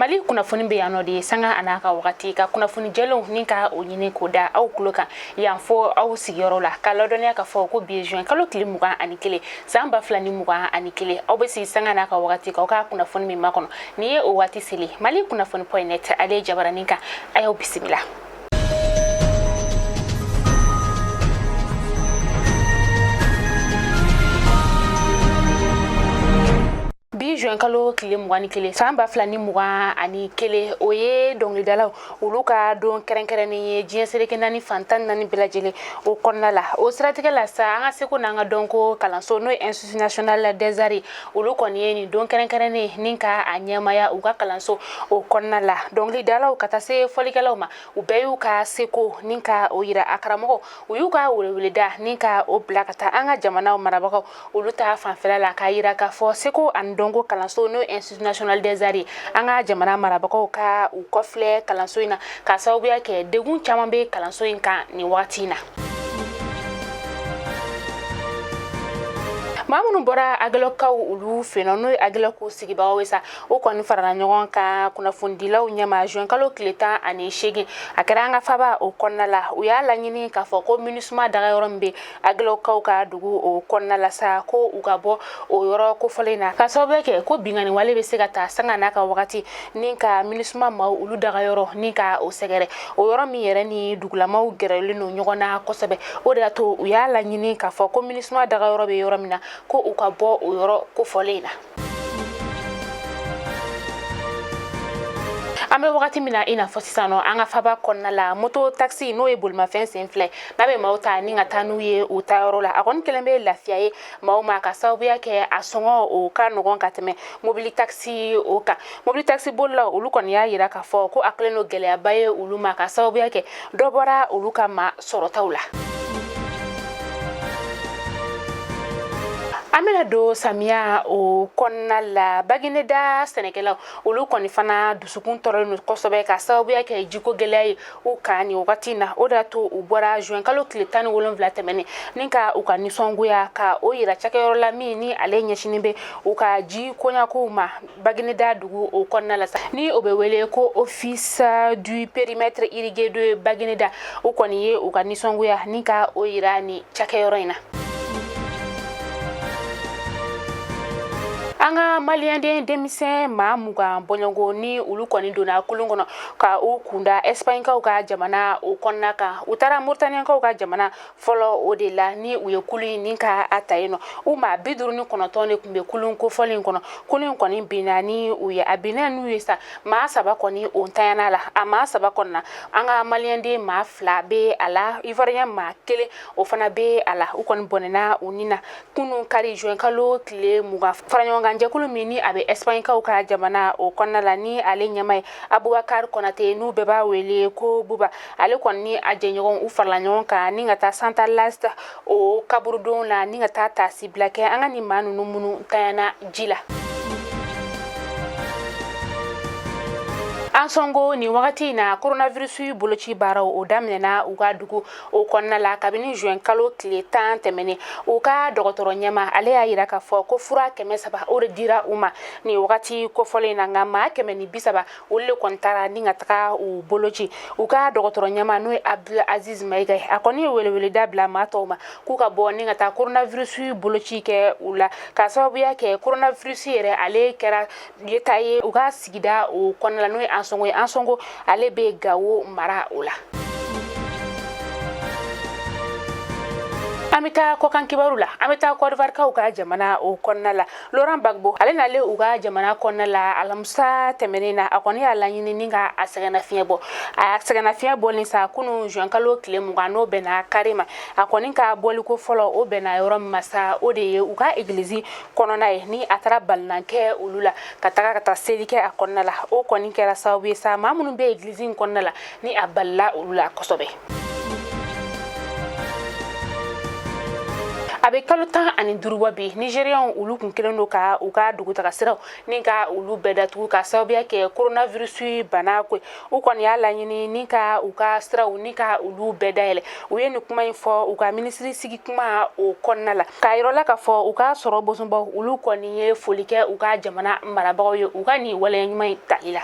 Mali kunnafoni be yano de sanga anaka wakati ka kunnafoni jelo ninka o nyine koda aw kuloka yanfo aw sigiyoro la ka lodoniya ka fo ko bi juin kalo kili mugan ani kele samba flani mugan ani kele aw be si sanga anaka wakati ka kunnafoni mi makono ni ye o wati sele Mali kunnafoni.net ale jabara ninka ayo bismillah. Bi juin kalo kile mugani kele samba flani mugan ani kele oye donglidala uluka don kerenkereni jiensereke nani fantan nani belajele o konnala o stratégie la sa anga seko nanga donko kalanso no institut national des arts ulukoni ni don kerenkereni ninka anyamaya uga kalanso o konnala donglidala katase folikala ma ubeyu ka seko ninka oyira akaramo uyuka wulewuleda ninka o blakata anga jamana marabako uluta fanfela la kayira ka fo seko andongo kalanso no institut national des arts anga jamana marabako ka u kofle kalanso ina ka sabuya ke degun chaman be kalanso in ka ni watina Mamunu bora agaloka ulu fenono agaloko sigibawa wesa o koni farana nyogon ka kuna fundila unyama juin kalo kileta ani shegi akaranga faba o konnala uya la nyini ka foko minusma daga yorombe agaloka ka dugu o konnala sa ko ugabo o yoro ko folena ka sobeke ko bingani wale be segata sanga naka wakati ninka minusma ma ulu daga yoro ninka o segere o yoro mi yere ni dugula ma u gerelu no nyogona ko sebe o da to uya la nyini ka foko minusma daga yoro be yoro mina ko ukabo uyoro ko folena ame wakati mina ina fosisano anga faba konna la moto taxi no e bulma fence enfle nabe mauta ninga tanu ye utayoro la akon kelembe lafiaye mauma ka sabu yake asongo o ka nogon kateme mobili taxi bolla ulukon ya yira ka fo ko akleno gele abaye uluma ka sabu yake dobora uluka ma sorotawla amena do samia o konna la bagineda senekela ulu koni fana dusukun toro no kosobe ka sabu yake jiko gelay o kani wakati na oda to ubora juin kalo kiletani wolon vlatemene ninka ukani songuya ka o yira chakero la mini alenye shinibe uka ji konya kuma bagineda dugu o konna la ni obewele ko office du périmètre irrigué de bagineda o koni ye ukani songuya ninka o yira ni chakero ina anga maliende demise ma muga bonyongo ni ulukoni dona kulungono ka ukunda Espagne ka uka jamana ukonna ka utara Mauritania ka uka jamana folo odela ni uyekuli ninka atayeno uma biduru ni konotone kumbe kulunko folin kono kulun koni binani uya abinanu yesa ma saba koni ontayana la ama saba konna anga maliende ma flabe ala ivoirien ma kele ofana be ala ukon bonena unina kunu kari juin kalo kle muga faranyonga jakulu mini abe Espagne ka uka jamana o konna la ni ale nyamai Abubakar Konate nu beba wele ko buba ale konni ajenyon u farlanyon ka ni ngata Santa Last o kaburudon la ni ngata tasi blake anga ni manu numunu tayana jila ansongo ni wakati na coronavirus bolochi bara o damnena uga dugu o konna la kabini juin kalo kletan temene uka dogotoro nyama ale ya yira ka fo ko fura keme saba o dira uma ni wakati ko fole na ngama keme ni bisaba ulle kontara ninga taka u bolochi uka dogotoro nyama no Abdul Aziz Maiga akoni wele dabla matoma kuka bo ninga ta coronavirus bolochi ke ula ka sababu yake coronavirus yere ale kera yetaye uga sigida o konna la no ansongo ale be gawo mara ola amita ko kan kibarula amita ko varka uga jamana o konnala Laurent Gbagbo ale na le uga jamana konnala alamsa temenina akoni ala nyini ninga asagana fiebo ni sa kunu juin kalo kile mugano bena karima akoni ka boli ko folo o bena yoro masa o de uga eglise konona ni atara balnanke ulula kata selike akonnala o koni kera sawi sa mamunu be eglise konnala ni aballa ulula kosobe abe kalo 15 bi Nigerian ulu kun kelen do ka u ka dugutaga siraw ni ka ulu bedatu ka sababuya kɛ coronavirus bana ko u kɔni y'a laɲini ni ka u ka siraw ni ka ulu bɛɛ dayɛlɛ u ye ni kuma in fɔ u ka ministre sigi kuma o kɔnɔna la ka yirɔla ka fɔ u ka sɔrɔ bosonbaw ulu kɔni ye foli kɛ u ka jamana marabagaw ye u ka ni waleya ɲuman tali la.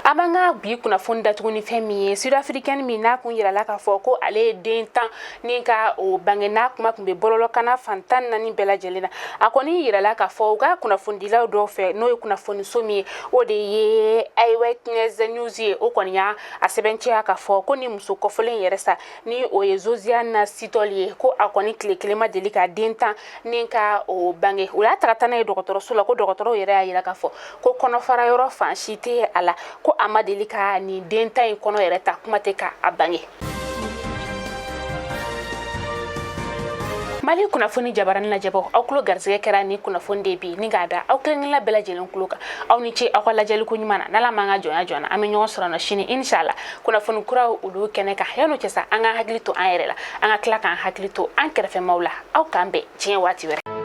Abanga bi kunnafoni datuguni fɛn min ye Sud-Africaine min n'a kun yirala ka fɔ ko ale ye den 10 ni ka o bange n'a kuma kun bɛ bɔlɔlɔkana fan 14 bɛɛ lajɛlen na a kɔni yirala ka fɔ u ka kunnafonidilaw dɔw fɛ n'o ye kunnafoniso min ye o de ye Eyewitness News ye o kɔni y'a sɛbɛnciya ka fɔ ko ni muso kɔfɔlen yɛrɛ sa ni o ye Josiane Sitɔli ye ko a kɔni tile kelen ma deli ka den 10 ni ka o bange u y'a taga n'a ye dɔgɔtɔrɔso la ko dɔgɔtɔrɔw yɛrɛ y'a yira ka fɔ ko kɔnɔfara yɔrɔ fan si tɛ a la ko a ma deli ka ni den 10 in kɔnɔ yɛrɛ ta kuma tɛ ka a bange. Mali kunnafoni jabarani lajɛbɔ aw kulo garisɛgɛ kɛra ni kunnafoni de bi ni k'a da aw kelenkelenla bɛɛ lajɛlen kulo kan aw ni ce aw ka lajɛliko ɲuman na n'Ala m'an ka jɔnya joona an bɛ ɲɔgɔn sɔrɔ na sini inshallah kunnafoni kuraw olu kɛnɛ kan yan'o cɛ sa an ka hakili to an yɛrɛ la an ka tila k'an hakili to an kɛrɛfɛmaw la aw k'an bɛn diɲɛ waati wɛrɛ.